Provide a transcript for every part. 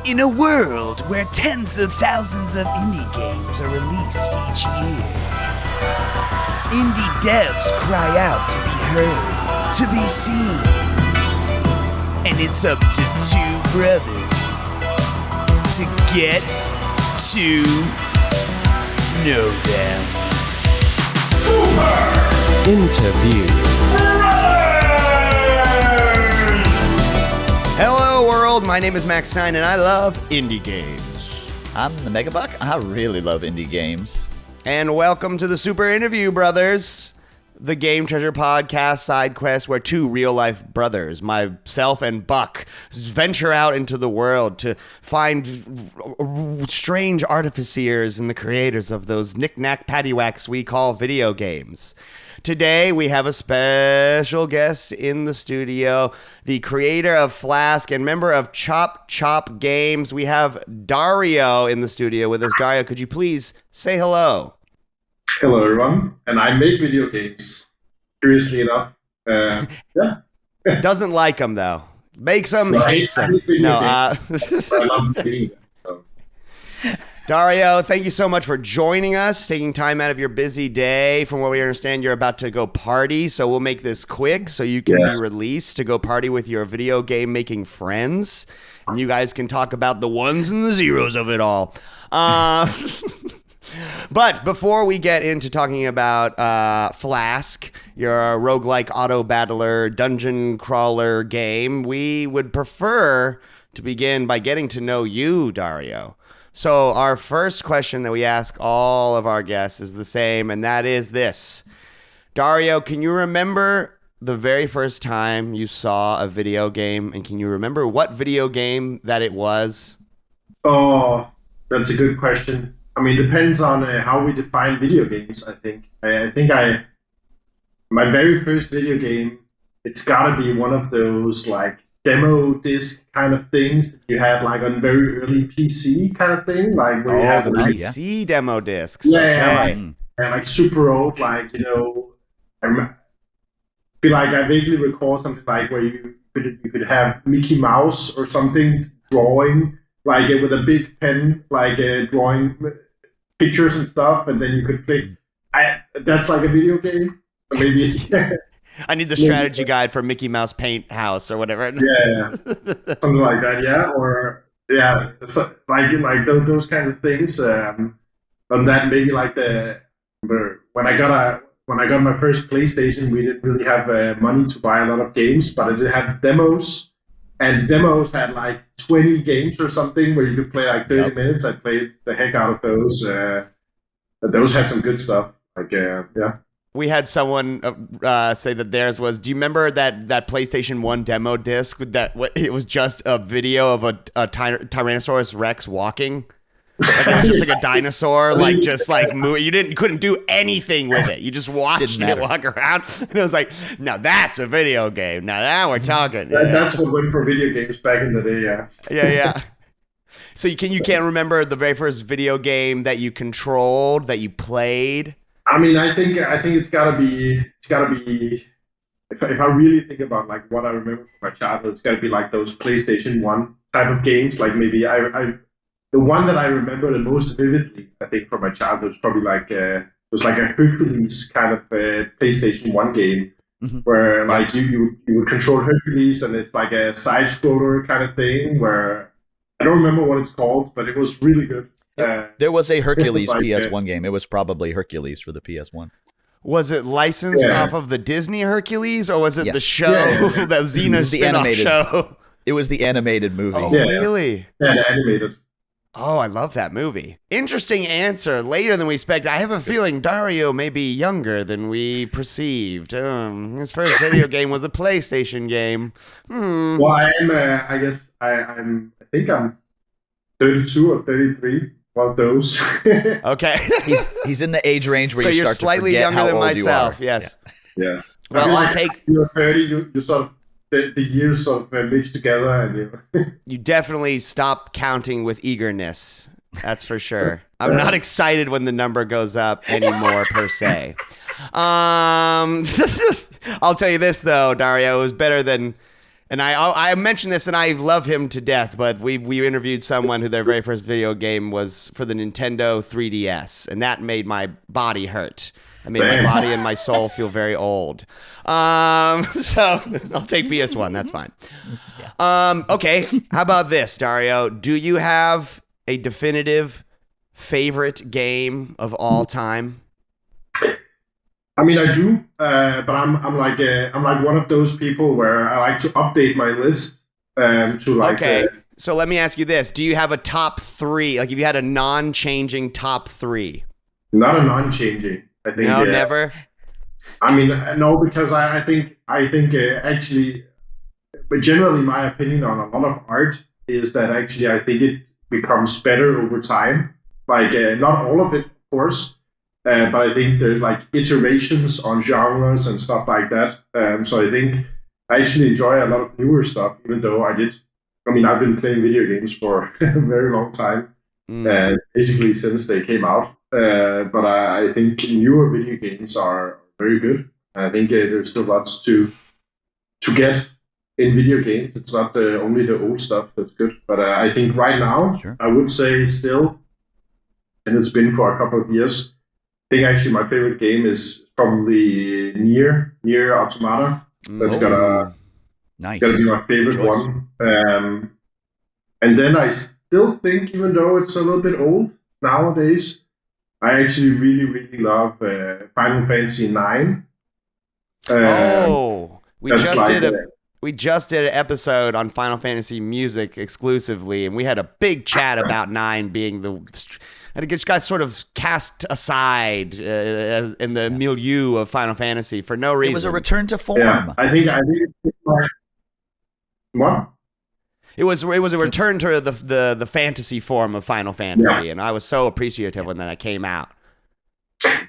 In a world where tens of thousands of indie games are released each year, indie devs cry out to be heard, to be seen. And it's up to two brothers to get to know them. Super Interview. Hello world, my name is Mack and I love indie games. I'm the Megabuck. I really love indie games. And welcome to the Super Interview, brothers. The Game Treasure podcast side quest where two real-life brothers, myself and Buck, venture out into the world to find strange artificers and the creators of those knick-knack paddywhacks we call video games. Today, we have a special guest in the studio, the creator of Flask and member of Chop Chop Games. We have Dario in the studio with us. Dario, could you please say hello? Hello, everyone. And I make video games, curiously enough. Yeah. Doesn't like them, though. Makes them, So hates them. I love doing it. So. Dario, thank you so much for joining us, taking time out of your busy day. From what we understand, you're about to go party, so we'll make this quick so you can be released to go party with your video game making friends. And you guys can talk about the ones and the zeros of it all. But before we get into talking about Flask, your roguelike autobattler dungeon crawler game, we would prefer to begin by getting to know you, Dario. So our first question that we ask all of our guests is the same, and that is this. Dario, can you remember the very first time you saw a video game, and can you remember what video game that it was? Oh, that's a good question. I mean, it depends on how we define video games, I think. My very first video game, it's got to be one of those, like, demo disc kind of things that you had, like, on very early PC kind of thing. Like, where you had the like, PC demo discs. Yeah, Okay. and like super old, like, you know, I feel like I vaguely recall something like where you could have Mickey Mouse or something drawing, like, with a big pen, like, drawing pictures and stuff, and then you could play. That's like a video game, or maybe. I need the strategy guide for Mickey Mouse Paint House or whatever. Yeah, something like that. Yeah, or yeah, so, like those kinds of things. From that, maybe like when I got my first PlayStation, we didn't really have money to buy a lot of games, but I did have demos, and the demos had like 20 games or something where you could play like 30 minutes. I played the heck out of those. Those had some good stuff. Like yeah. We had someone say that theirs was. Do you remember that PlayStation 1 demo disc? It was just a video of a Tyrannosaurus Rex walking. Like it was just like a dinosaur, like just like move. You couldn't do anything with it. You just watched it walk around, and it was like, now that's a video game. Now we're talking. That's what went for video games back in the day. Yeah. Yeah. So you can't remember the very first video game that you controlled, that you played? I mean, I think it's gotta be. If I really think about like what I remember from my childhood, it's gotta be like those PlayStation 1 type of games. Like maybe the one that I remember the most vividly, I think, from my childhood was probably like it was like a Hercules kind of PlayStation 1 game, where like you would control Hercules, and it's like a side scroller kind of thing. Where I don't remember what it's called, but it was really good. There was a Hercules like, PS1 game. It was probably Hercules for the PS1. Was it licensed off of the Disney Hercules, or was it the show, the Xena spin-off show? It was the animated movie. Oh, really? Yeah, the animated. Oh, I love that movie. Interesting answer. Later than we expected. I have a feeling Dario may be younger than we perceived. His first video game was a PlayStation game. Well, I am. I guess I think I'm 32 or 33. One of those. Okay. He's in the age range where so you you're start slightly to forget younger how than old myself. you are. Yes. Yeah. Yes. Well, I'll take. You're 30. You sort of the years sort of mix together, and you definitely stop counting with eagerness. That's for sure. I'm not excited when the number goes up anymore, per se. I'll tell you this though, Dario, it was better than And I mentioned this, and I love him to death. But we interviewed someone who their very first video game was for the Nintendo 3DS, and that made my body hurt. I made my body and my soul feel very old. So I'll take PS1. That's fine. Okay. How about this, Dario? Do you have a definitive favorite game of all time? I mean, I do, but I'm like one of those people where I like to update my list to like. Okay, so let me ask you this: do you have a top three? Like, if you had a non-changing top three? Not a non-changing. I think. No, never. I mean, no, because I think actually, but generally, my opinion on a lot of art is that actually I think it becomes better over time. Like, not all of it, of course. But I think there's like iterations on genres and stuff like that. So I think I actually enjoy a lot of newer stuff, even though I've been playing video games for a very long time, basically since they came out. But I think newer video games are very good. I think there's still lots to get in video games. It's not only the old stuff that's good. But I think right now, I would say still, and it's been for a couple of years, I think actually my favorite game is probably Nier Automata. That's gotta be my favorite one. And then I still think, even though it's a little bit old nowadays, I actually really, really love Final Fantasy IX. We just did an episode on Final Fantasy music exclusively, and we had a big chat about 9 being and it just got sort of cast aside in the milieu of Final Fantasy for no reason. It was a return to form. Yeah, I think it's like, what? It was a return to the fantasy form of Final Fantasy, and I was so appreciative when that came out.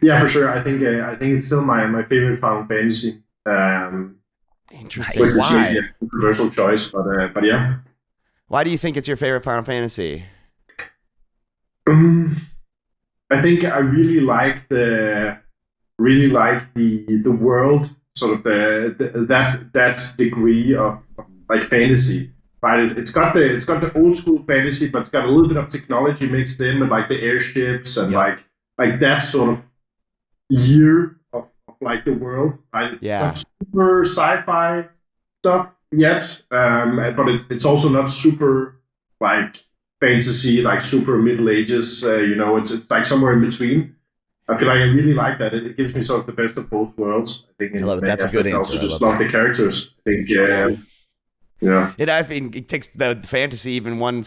Yeah, for sure. I think it's still my favorite Final Fantasy. Interesting. Which Why? is a controversial choice, but yeah. Why do you think it's your favorite Final Fantasy? I think I really like the world, sort of that degree of like fantasy, right? It's got the old school fantasy, but it's got a little bit of technology mixed in with like the airships and like that sort of year of like the world, right? It's not super sci-fi stuff yet, but it's also not super like fantasy, like super Middle Ages. It's like somewhere in between. I feel like I really like that. It gives me sort of the best of both worlds. I think. I love it. That's a good answer. I also just love the characters. I think. Yeah. I think it takes the fantasy even one,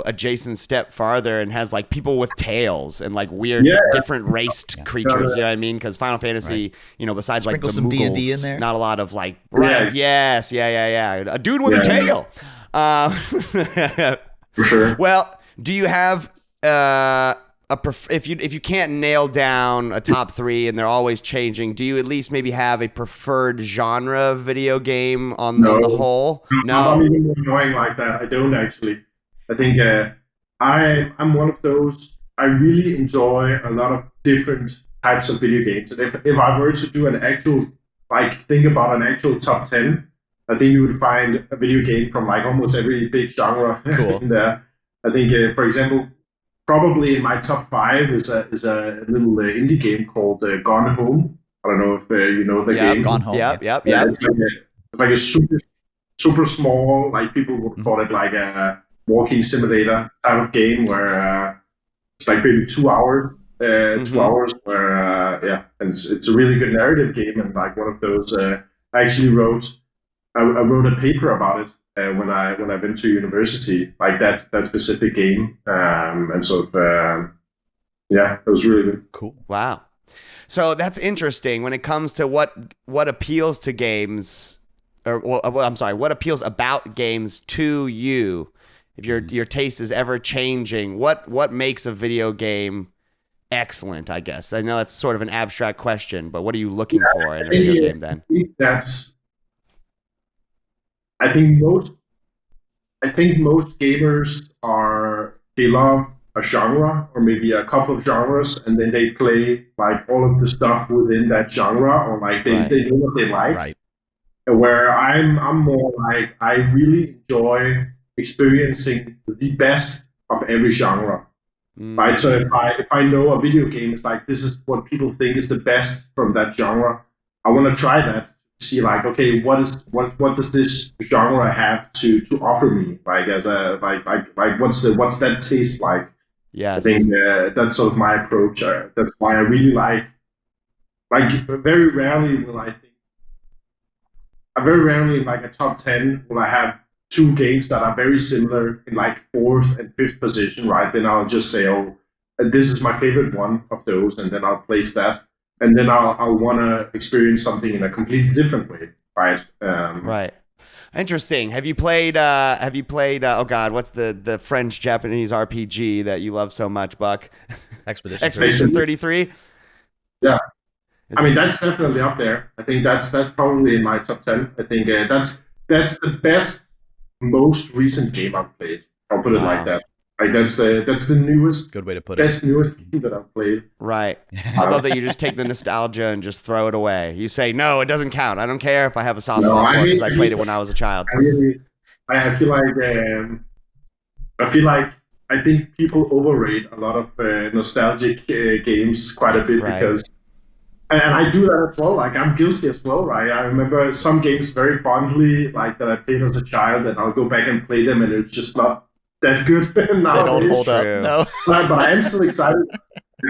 adjacent step farther and has like people with tails and like weird, different raced creatures. You know what I mean? Because Final Fantasy, besides Sprinkle like the some Muggles, D&D in there. not a lot of like. Right. Yes. Yeah. A dude with a tail. For sure. Well, do you have if you can't nail down a top 3 and they're always changing, do you at least maybe have a preferred genre video game on the whole? No, I'm even annoying like that. I don't actually. I think I'm one of those. I really enjoy a lot of different types of video games. And if I were to do think about an actual top 10, I think you would find a video game from like almost every big genre in there. I think, for example, probably in my top 5 is a little indie game called Gone Home. I don't know if you know the game. Gone Home. Yep. It's like a super, super small, like people would call it like a walking simulator type of game where it's like maybe 2 hours. 2 hours where and it's a really good narrative game, and like one of those I actually wrote a paper about it when I went to university, like that specific game, and so it was really good. Cool. Wow. So that's interesting when it comes to what appeals to games, what appeals about games to you. If your taste is ever changing, what makes a video game excellent? I guess I know that's sort of an abstract question, but what are you looking for in a video game then? I think most gamers they love a genre or maybe a couple of genres, and then they play like all of the stuff within that genre, or like they know what they like. Right. where I'm more like I really enjoy experiencing the best of every genre. Right, so if I know a video game is like this is what people think is the best from that genre, I want to try that. See like okay, what does this genre have to offer me? Like as a like what's that taste like? Yes. I think that's sort of my approach. That's why I really like very rarely will I think. Very rarely in like a top 10 will I have two games that are very similar in like fourth and fifth position, right? Then I'll just say, oh, this is my favorite one of those, and then I'll place that, and then I'll want to experience something in a completely different way, right? Right. Interesting. Have you played? Oh God, what's the French Japanese RPG that you love so much, Buck? Expedition 33. Yeah. I mean, that's definitely up there. I think that's probably in my top 10. I think that's the best, most recent game I've played. I'll put it like that. Like that's the newest, good way to put it. Best newest game that I've played. Right. I love that you just take the nostalgia and just throw it away. You say, no, it doesn't count. I don't care if I have a soft spot for it because I played it when I was a child. I feel like I think people overrate a lot of nostalgic games quite a bit because. And I do that as well. Like I'm guilty as well, right? I remember some games very fondly, like that I played as a child, and I'll go back and play them, and it's just not that good now. They don't hold up. No. But I am still excited.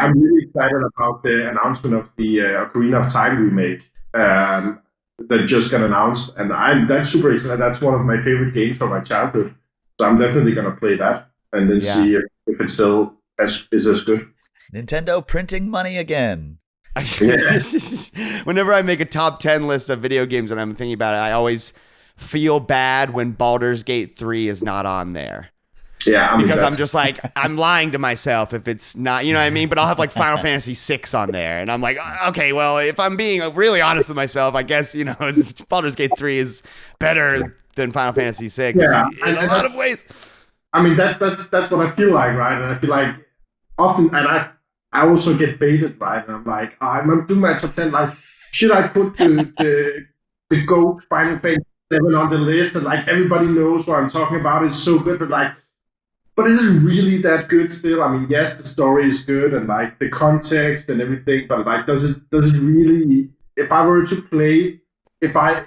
I'm really excited about the announcement of the Ocarina of Time remake that just got announced, and that's super excited. That's one of my favorite games from my childhood, so I'm definitely gonna play that and then see if it still is as good. Nintendo printing money again. Whenever I make a top 10 list of video games and I'm thinking about it, I always feel bad when Baldur's Gate 3 is not on there. Yeah, I mean, because I'm just like, I'm lying to myself if it's not, you know what I mean? But I'll have like Final Fantasy 6 on there. And I'm like, okay, well, if I'm being really honest with myself, I guess, you know, Baldur's Gate 3 is better than Final Fantasy 6 in a lot of ways. I mean, that's what I feel like, right? And I feel like often, and I also get baited, right? And I'm like, I'm doing my top 10. Like, should I put the GOAT Final Fantasy 7 on the list? And like everybody knows what I'm talking about. It's so good, but is it really that good still? I mean, yes, the story is good and like the context and everything, but like, does it really? If I were to play, if I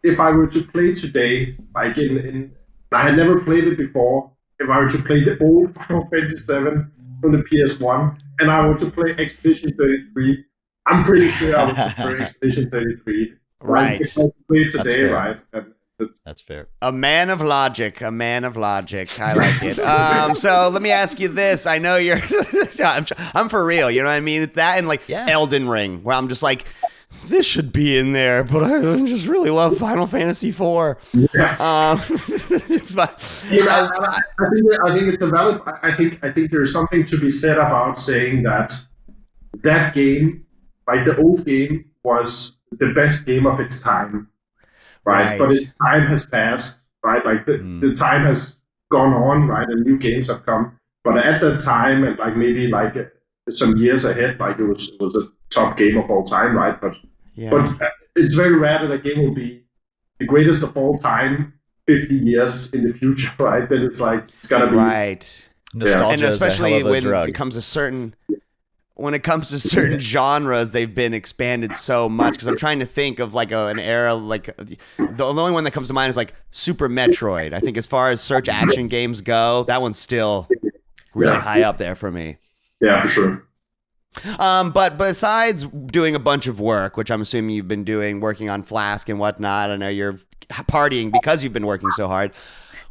were to play today, like I had never played it before. If I were to play the old Final Fantasy 7 from the PS1, and I were to play Expedition 33, I'm pretty sure I would prefer Expedition 33. Right. If I play today, right? That's fair. A man of logic. I like it. So let me ask you this. I know you're, I'm for real. You know what I mean? It's that and like Elden Ring, where I'm just like, this should be in there, but I just really love Final Fantasy IV. Yeah. I think it's a valid. I think there's something to be said about saying that game, like the old game, was the best game of its time, right? But its time has passed, right? Like the time has gone on, right? And new games have come. But at that time, and like maybe like some years ahead, like it was a top game of all time, right? But it's very rare that a game will be the greatest of all time 50 years in the future, right? Then it's like it's gotta be Nostalgia and especially is a hell of a when drug. it comes to certain genres, they've been expanded so much. Because I'm trying to think of like an era, like the only one that comes to mind is like Super Metroid. I think as far as search action games go, that one's still really high up there for me. Yeah, for sure. But besides doing a bunch of work, which I'm assuming you've been doing, working on Flask and whatnot, I know you're partying because you've been working so hard.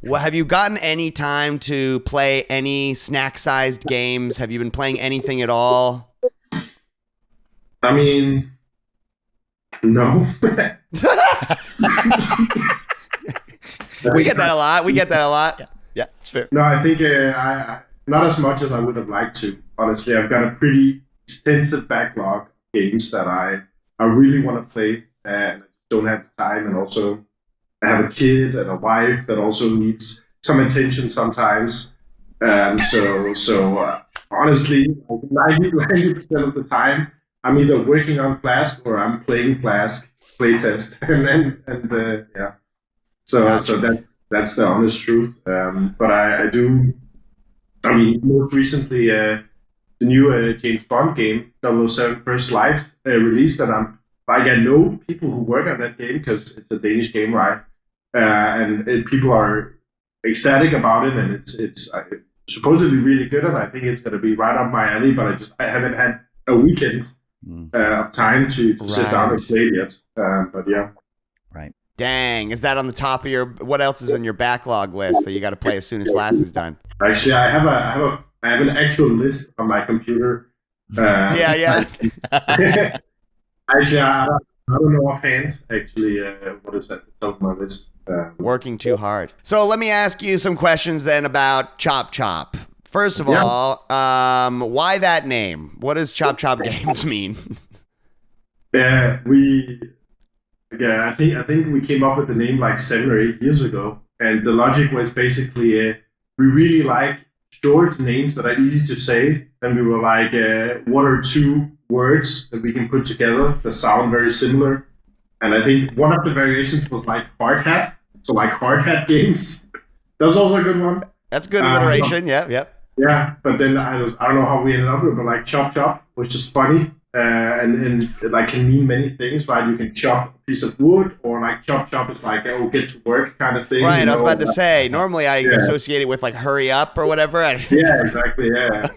Well, have you gotten any time to play any snack-sized games? Have you been playing anything at all? I mean, no. We get that a lot. Yeah, it's fair. No, I think I not as much as I would have liked to. Honestly, I've got a pretty extensive backlog of games that I really want to play and don't have the time, and also I have a kid and a wife that also needs some attention sometimes. So honestly, 90% of the time, I'm either working on Flask or I'm playing Flask playtest, and yeah. So that's the honest truth. But I do. I mean, most recently, the new James Bond game, 007 First Light, released, and I know people who work on that game because it's a Danish game, right? People are ecstatic about it, and it's supposedly really good, and I think it's going to be right up my alley. But I haven't had a weekend of time to sit down and play it yet. But yeah, Right. Dang, is that on the top of your? What else is in your backlog list that you got to play as soon as Flask is done? actually, I have an actual list on my computer. Yeah. Actually, I don't know offhand. Actually, what is at the top of my list? Working too hard. So let me ask you some questions then about Chop Chop. First of all, why that name? What does Chop Chop Games mean? I think we came up with the name like 7 or 8 years ago, and the logic was basically we really like short names that are easy to say, and we were like 1 or 2 words that we can put together that sound very similar. And I think one of the variations was like hard hat, so like hard hat games. That was also a good one. That's good alliteration. Yep. Yeah, but then I don't know how we ended up with it, but like chop chop was just funny. And it like can mean many things, right? You can chop a piece of wood, or like chop is like, oh, get to work kind of thing. Right, I was about to say, normally I associate it with like hurry up or whatever. Yeah, exactly, yeah.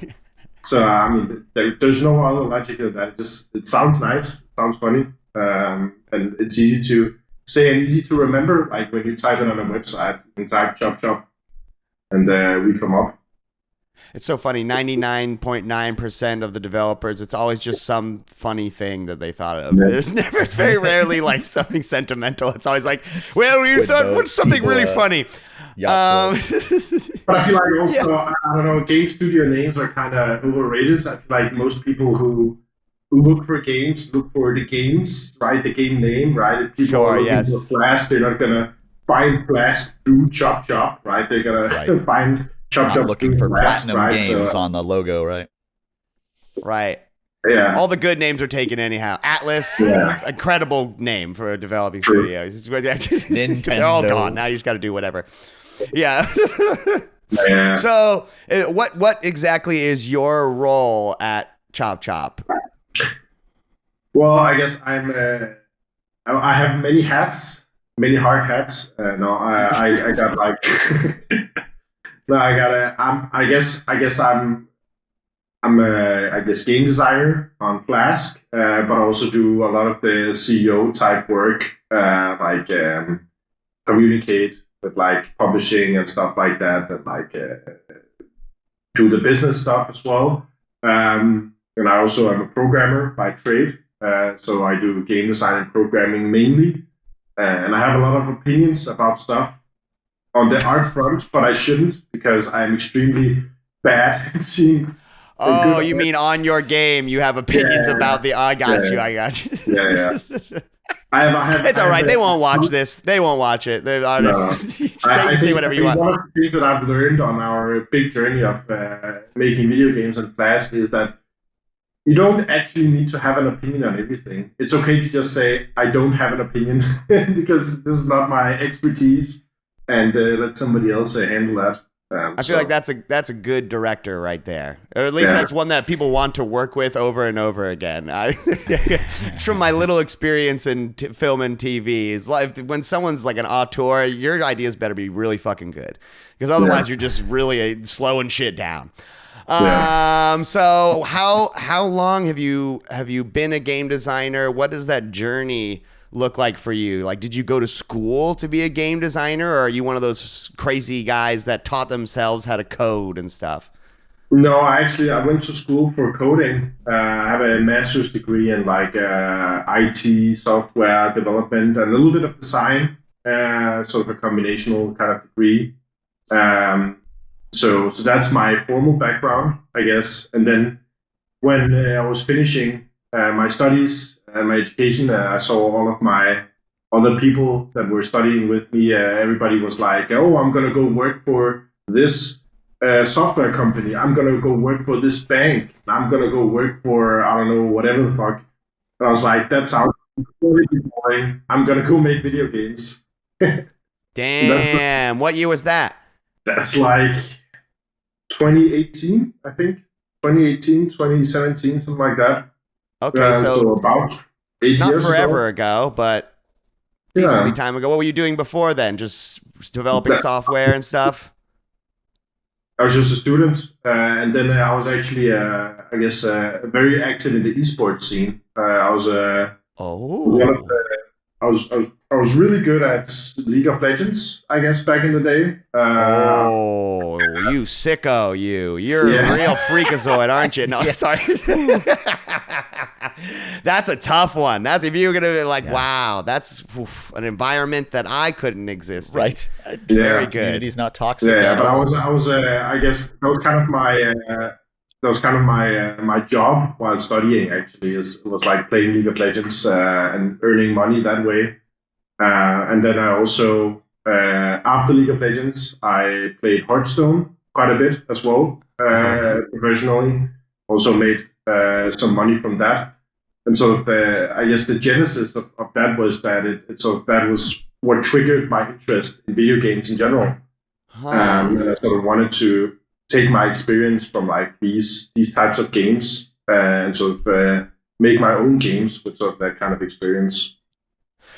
So, I mean, there's no other logic to that. It sounds nice, it sounds funny, and it's easy to say and easy to remember. Like when you type it on a website, you can type chop, and we come up. It's so funny. 99.9% of the developers, it's always just some funny thing that they thought of. It's very rarely like something sentimental. It's always like, well, we thought what's something really funny. But I feel like also, I don't know, game studio names are kind of overrated. I feel like most people who look for games look for the games, right? The game name, right? If people are looking for Flask, they're not gonna find Flask through chop, right? They're gonna find chop looking for Flask, platinum games on the logo, right? Right. Yeah. All the good names are taken anyhow. Atlas, incredible name for a developing studio. They're all gone. Now you just got to do whatever. Yeah. So, what exactly is your role at Chop Chop? Well, I guess I have many hats, many hard hats. I got like. No, I guess I'm game designer on Flask, but I also do a lot of the CEO type work, communicate with like publishing and stuff like that, and like do the business stuff as well. And I also am a programmer by trade, so I do game design and programming mainly, and I have a lot of opinions about stuff on the art front, but I shouldn't because I'm extremely bad at seeing. Oh, you mean on your game you have opinions about the? I got you. Yeah. It's all right. They won't watch this. They won't watch it. They're honest. Say whatever you want. One of the things that I've learned on our big journey of making video games and Flask is that you don't actually need to have an opinion on everything. It's okay to just say, I don't have an opinion because this is not my expertise. And let somebody else handle that. I feel like that's a good director right there, or at least that's one that people want to work with over and over again. From my little experience in film and TV, is like when someone's like an auteur, your ideas better be really fucking good, because otherwise you're just really slowing shit down. So how long have you been a game designer? What does that journey look like for you? Like, did you go to school to be a game designer, or are you one of those crazy guys that taught themselves how to code and stuff? No, I went to school for coding. I have a master's degree in like IT, software development, and a little bit of design, sort of a combinational kind of degree. So that's my formal background, I guess. And then when I was finishing my studies and my education, I saw all of my other people that were studying with me. Everybody was like, oh, I'm going to go work for this software company. I'm gonna go work for this bank. I'm gonna go work for I don't know whatever the fuck. And I was like, that sounds really boring. I'm gonna go make video games. Damn. What year was that? That's like 2018, I think. 2018, 2017, something like that. Okay, So about 8 not years forever ago, but Yeah. decently time ago. What were you doing before then? Just developing software and stuff? I was just a student, and then I was actually, I guess, very active in the esports scene. I was one of the, I was really good at League of Legends, I guess, back in the day. You sicko, you. You're a real freakazoid, aren't you? No, sorry. That's a tough one. That's if you were gonna be like, wow, that's an environment that I couldn't exist in. Right. Very good. Community's not toxic. Yeah, but I was, I guess that was kind of my job while studying. Actually, it was like playing League of Legends and earning money that way. And then I also, after League of Legends, I played Hearthstone quite a bit as well, professionally. Also made some money from that. And sort of I guess the genesis of that was that that was what triggered my interest in video games in general. And I sort of wanted to take my experience from like these types of games and sort of make my own games with sort of that kind of experience.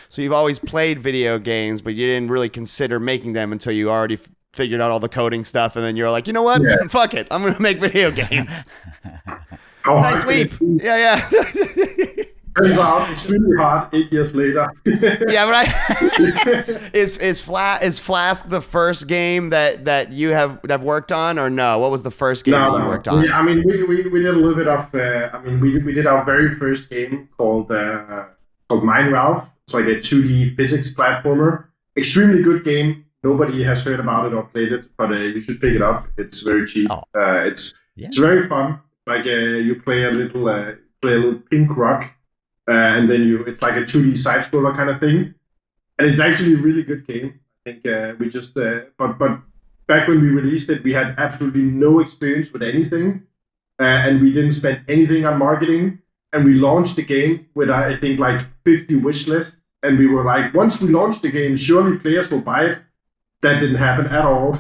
So you've always played video games, but you didn't really consider making them until you already figured out all the coding stuff, and then you're like, you know what? Yeah. Fuck it. I'm going to make video games. Nice leap. Yeah. Turns out it's really hard 8 years later. Yeah, right. Is Flask the first game that you have worked on, or no? What was the first game that you worked on? Yeah, I mean, we did a little bit of. We did our very first game called Mine Ralph. It's like a 2D physics platformer. Extremely good game. Nobody has heard about it or played it, but you should pick it up. It's very cheap. It's very fun. Like you play a little pink rock, and then it's like a 2D side scroller kind of thing, and it's actually a really good game. I think we just but back when we released it, we had absolutely no experience with anything, and we didn't spend anything on marketing. And we launched the game with I think like 50 wish lists, and we were like, once we launch the game, surely players will buy it. That didn't happen at all.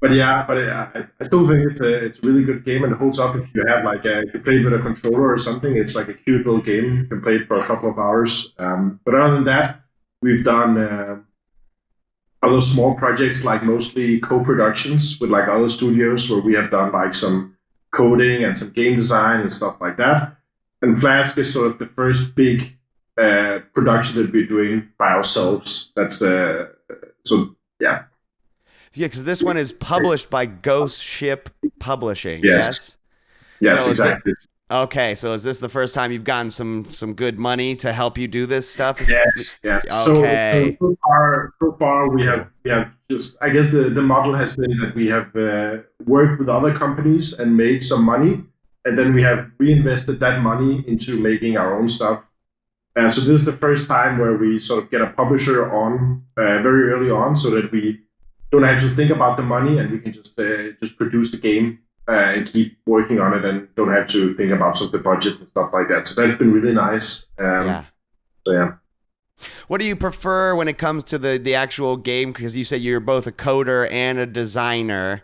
But I still think it's a really good game, and it holds up if you have like if you play it with a controller or something. It's like a cute little game. You can play it for a couple of hours. But other than that, we've done other small projects, like mostly co-productions with like other studios, where we have done like some coding and some game design and stuff like that. And Flask is sort of the first big production that we're doing by ourselves. That's yeah. Yeah, because this one is published by Ghost Ship Publishing. Yes, so exactly. Okay, so is this the first time you've gotten some good money to help you do this stuff? Yes. Okay. So far we have just, I guess the model has been that we have worked with other companies and made some money, and then we have reinvested that money into making our own stuff. So this is the first time where we sort of get a publisher on very early on, so that we don't have to think about the money, and we can just produce the game and keep working on it, and don't have to think about sort of the budgets and stuff like that. So that's been really nice. So yeah. What do you prefer when it comes to the actual game? Because you said you're both a coder and a designer.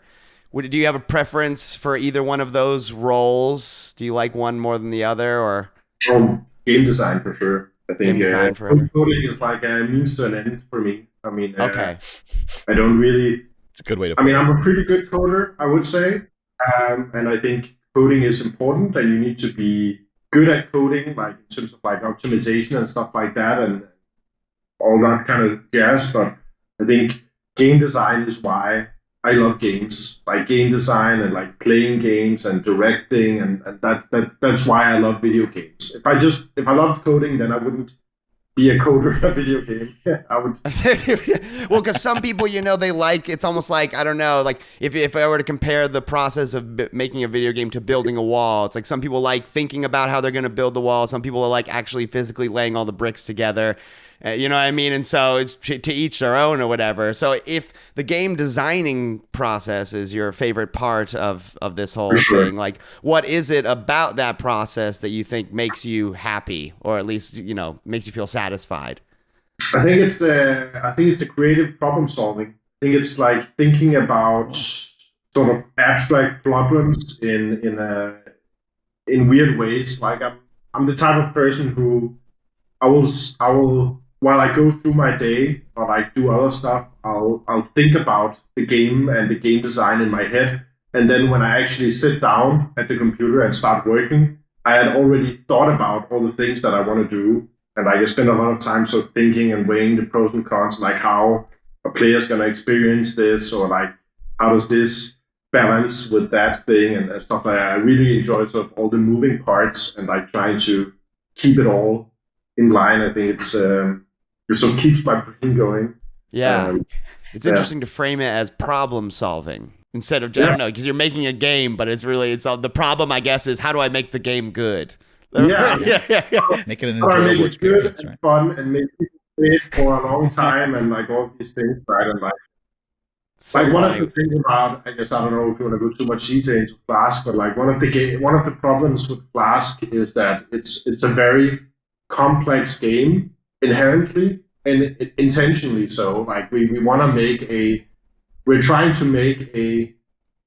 Do you have a preference for either one of those roles? Do you like one more than the other, or? Game design for sure. I think coding is like a means to an end for me. I mean, okay. I don't really. It's a good way to. I mean, I'm a pretty good coder, I would say, and I think coding is important, and you need to be good at coding, like in terms of like optimization and stuff like that, and all that kind of jazz. But I think game design is why I love games, like game design and like playing games and directing, and that's why I love video games. If I loved coding, then I wouldn't be a coder in a video game. I would. Well, because some people, they like, it's almost like, I don't know, like if I were to compare the process of making a video game to building a wall, it's like some people like thinking about how they're going to build the wall. Some people are like actually physically laying all the bricks together. You know what I mean? And so it's to each their own or whatever. So if the game designing process is your favorite part of this whole thing, like what is it about that process that you think makes you happy, or at least, you know, makes you feel satisfied? I think it's the creative problem solving. I think it's like thinking about sort of abstract problems in weird ways. Like I'm the type of person who I will while I go through my day or like do other stuff, I'll think about the game and the game design in my head. And then when I actually sit down at the computer and start working, I had already thought about all the things that I want to do. And like I spend a lot of time sort of thinking and weighing the pros and cons, like how a player's gonna experience this, or like how does this balance with that thing and stuff like that. I really enjoy sort of all the moving parts and like trying to keep it all in line. I think it sort of keeps my brain going. Yeah. It's interesting to frame it as problem solving instead of, I don't know, because you're making a game, but it's all, the problem, I guess, is how do I make the game good? Yeah. Make it an enjoyable experience, and fun, and make people play it for a long time, and like all these things, right? And like, so one of the things about, I guess I don't know if you want to go too much detail into Flask, but like one of the problems with Flask is that it's a very complex game inherently and intentionally so. Like we're trying to make a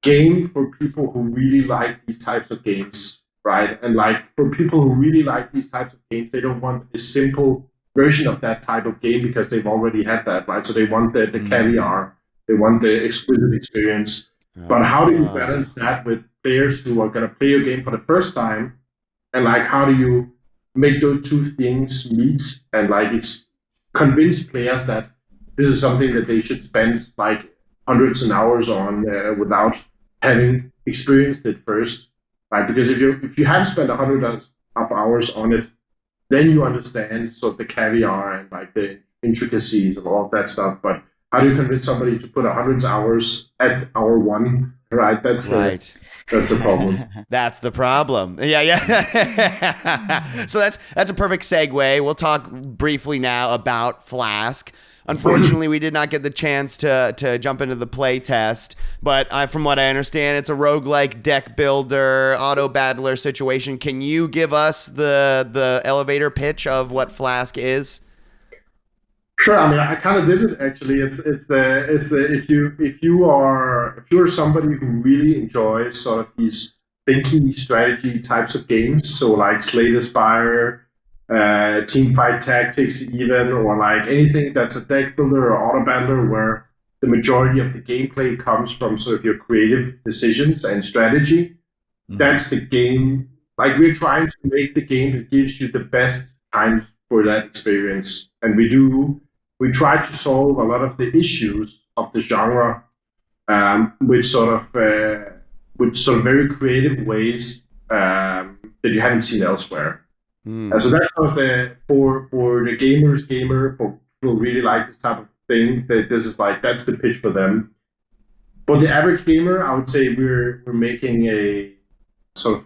game for people who really like these types of games, right? And like for people who really like these types of games, they don't want a simple version of that type of game because they've already had that, right? So they want the caviar, they want the exquisite experience. But how do you balance that with players who are going to play your game for the first time? And like, how do you make those two things meet and like convince players that this is something that they should spend like hundreds of hours on without having experienced it first, right? Because if you haven't spent 100 hours on it, then you understand sort of the caviar and like the intricacies and all of that stuff. But how do you convince somebody to put 100 hours at hour one, right? That's the problem. That's the problem. Yeah. So that's a perfect segue. We'll talk briefly now about Flask. Unfortunately, we did not get the chance to jump into the play test, but from what I understand, it's a roguelike deck builder, autobattler situation. Can you give us the elevator pitch of what Flask is? Sure. I mean, I kind of did it actually. It's if you're somebody who really enjoys sort of these thinky strategy types of games, so like Slay the Spire, team fight tactics even, or like anything that's a deck builder or autobattler where the majority of the gameplay comes from sort of your creative decisions and strategy. That's the game. Like we're trying to make the game that gives you the best time for that experience. And we try to solve a lot of the issues of the genre with sort of very creative ways that you haven't seen elsewhere. So that's sort of for the gamer, for people who really like this type of thing, that's the pitch for them. For the average gamer, I would say we're making a sort of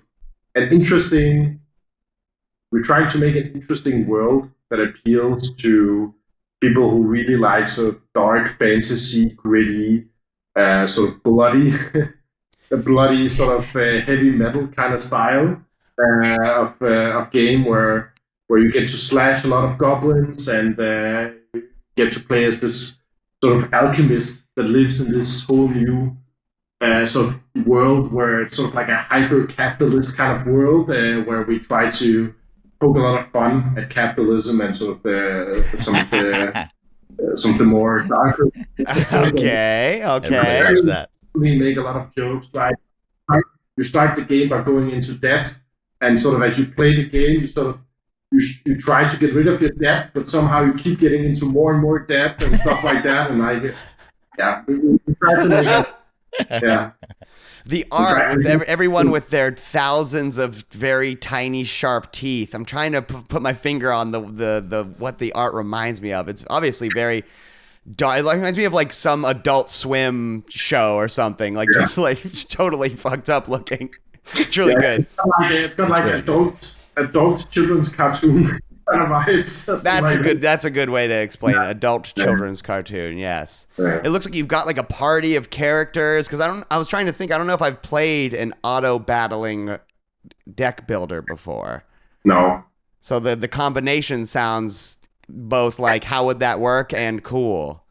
we're trying to make an interesting world that appeals to people who really like sort of dark fantasy, gritty, sort of bloody, a bloody sort of heavy metal kind of style of game where you get to slash a lot of goblins and get to play as this sort of alchemist that lives in this whole new sort of world where it's sort of like a hyper-capitalist kind of world where we try to poke a lot of fun at capitalism and sort of some of the more darker. Okay. We make a lot of jokes, right? You start the game by going into debt, and sort of as you play the game, you try to get rid of your debt, but somehow you keep getting into more and more debt and stuff like that. And we try to make it. The art with everyone with their thousands of very tiny, sharp teeth. I'm trying to put my finger on the what the art reminds me of. It's obviously very dark. It reminds me of like some Adult Swim show or something. Like just totally fucked up looking. It's really good. It's got like adult children's cartoon. kind of vibes. That's a good way to explain it. Adult children's cartoon. Yes. Yeah. It looks like you've got like a party of characters. Because I was trying to think. I don't know if I've played an auto battling deck builder before. No. So the combination sounds both like how would that work and cool.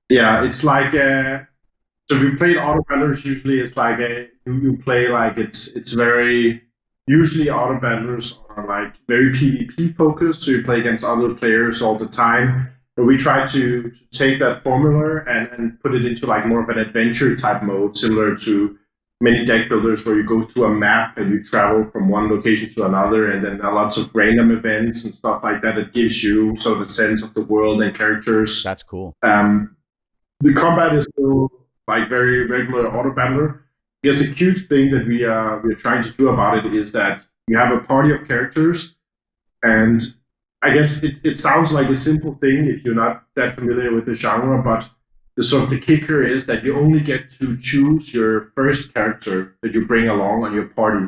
Yeah, it's like so we played auto battlers. Usually, it's like you play like it's very usually auto battlers are like very PvP focused. So you play against other players all the time. But we try to take that formula and put it into like more of an adventure type mode, similar to many deck builders where you go through a map and you travel from one location to another, and then there are lots of random events and stuff like that. It gives you sort of a sense of the world and characters. That's cool. The combat is still like very regular auto battler. Because the cute thing that we are trying to do about it is that you have a party of characters, and I guess it sounds like a simple thing if you're not that familiar with the genre, but the kicker is that you only get to choose your first character that you bring along on your party.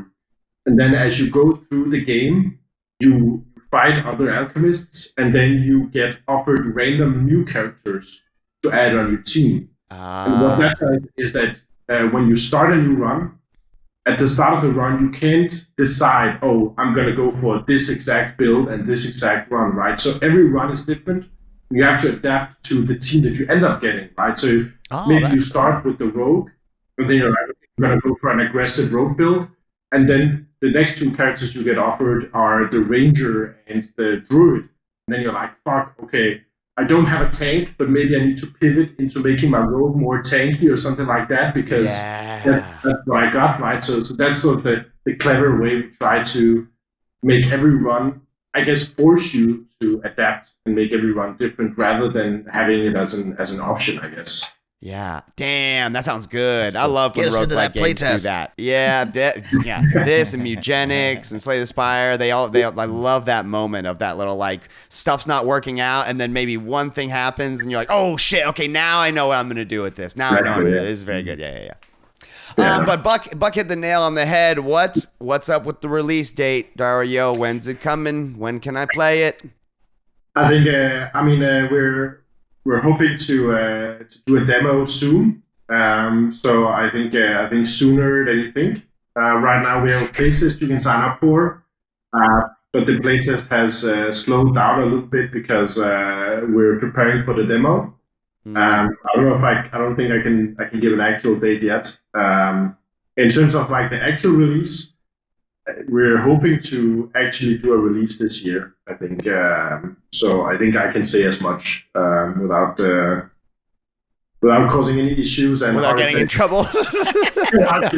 And then as you go through the game, you fight other alchemists, and then you get offered random new characters to add on your team. And what that does is that when you start a new run, at the start of the run, you can't decide, oh, I'm going to go for this exact build and this exact run, right? So every run is different. You have to adapt to the team that you end up getting, right? So maybe you start with the rogue, and then you're like, I'm going to go for an aggressive rogue build. And then the next two characters you get offered are the ranger and the druid. And then you're like, fuck, okay, I don't have a tank, but maybe I need to pivot into making my rogue more tanky or something like that, because that's what I got, right? So that's sort of the clever way we try to make every run, I guess, force you to adapt and make every run different rather than having it as an option, I guess. Yeah. Damn, that sounds good. I love when roguelike games do that. Yeah, this and Mugenics and Slay the Spire, I love that moment of that little like stuff's not working out, and then maybe one thing happens and you're like, oh shit, okay, now I know what I'm gonna do with this. Now I know this is very good. Yeah. But Buck hit the nail on the head. What's up with the release date, Dario? When's it coming? When can I play it? I think we're hoping to do a demo soon. So I think sooner than you think. Right now we have a playtest you can sign up for, but the playtest has slowed down a little bit because we're preparing for the demo. I don't think I can give an actual date yet. In terms of like the actual release, we're hoping to actually do a release this year, I think. So I think I can say as much without causing any issues and without getting in trouble. I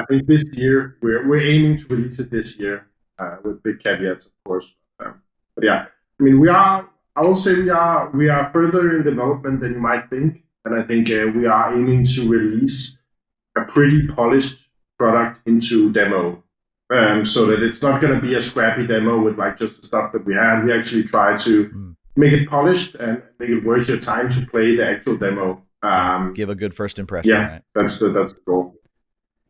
think this year we're aiming to release it this year with big caveats, of course. But yeah, I mean I will say we are further in development than you might think, and I think we are aiming to release a pretty polished product into demo, so that it's not going to be a scrappy demo with like just the stuff that we had. We actually try to make it polished and make it worth your time to play the actual demo. Give a good first impression. Yeah, right? that's the goal.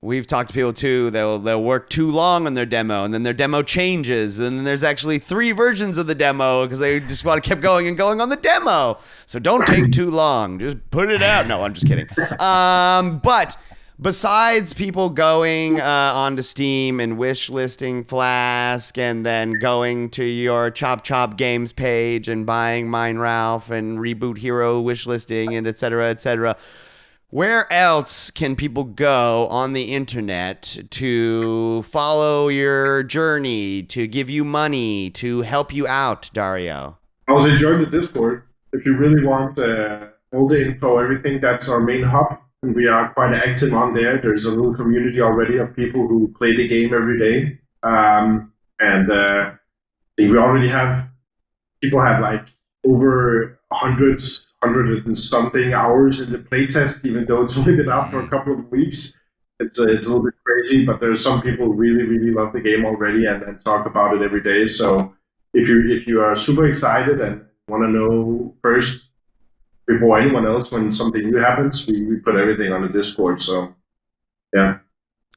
We've talked to people too. They'll work too long on their demo, and then their demo changes, and then there's actually 3 versions of the demo because they just want to keep going and going on the demo. So don't take too long. Just put it out. No, I'm just kidding. But besides people going onto Steam and wish listing Flask, and then going to your Chop Games page and buying Mine Ralph and Reboot Hero wish listing and et cetera, where else can people go on the internet to follow your journey, to give you money, to help you out, Dario? I was enjoying the Discord. If you really want all the info, everything, that's our main hub. And we are quite active on there. There's a little community already of people who play the game every day. I think we already have, people have like over 100 and something hours in the playtest, even though it's only been out for a couple of weeks. It's a little bit crazy, but there's some people who really, really love the game already and talk about it every day. So if you are super excited and want to know first before anyone else when something new happens, we put everything on the Discord. So yeah.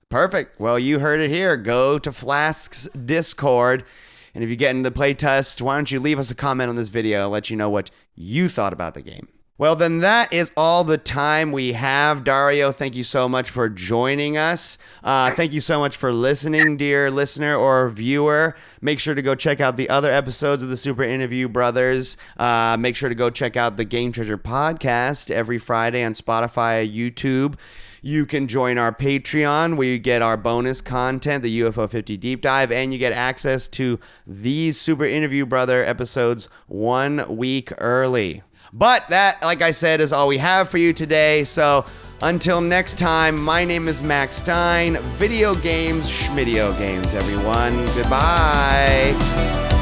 Perfect. Well, you heard it here. Go to Flask's Discord. And if you get into the playtest, why don't you leave us a comment on this video and let you know what you thought about the game. Well, then that is all the time we have. Dario, thank you so much for joining us. Thank you so much for listening, dear listener or viewer. Make sure to go check out the other episodes of the Super Interview Brothers. Make sure to go check out the Game Treasure podcast every Friday on Spotify, YouTube. You can join our Patreon where you get our bonus content, the UFO 50 Deep Dive, and you get access to these Super Interview Brother episodes 1 week early. But that, like I said, is all we have for you today. So until next time, my name is Mack Stein. Video games, schmidio games, everyone. Goodbye.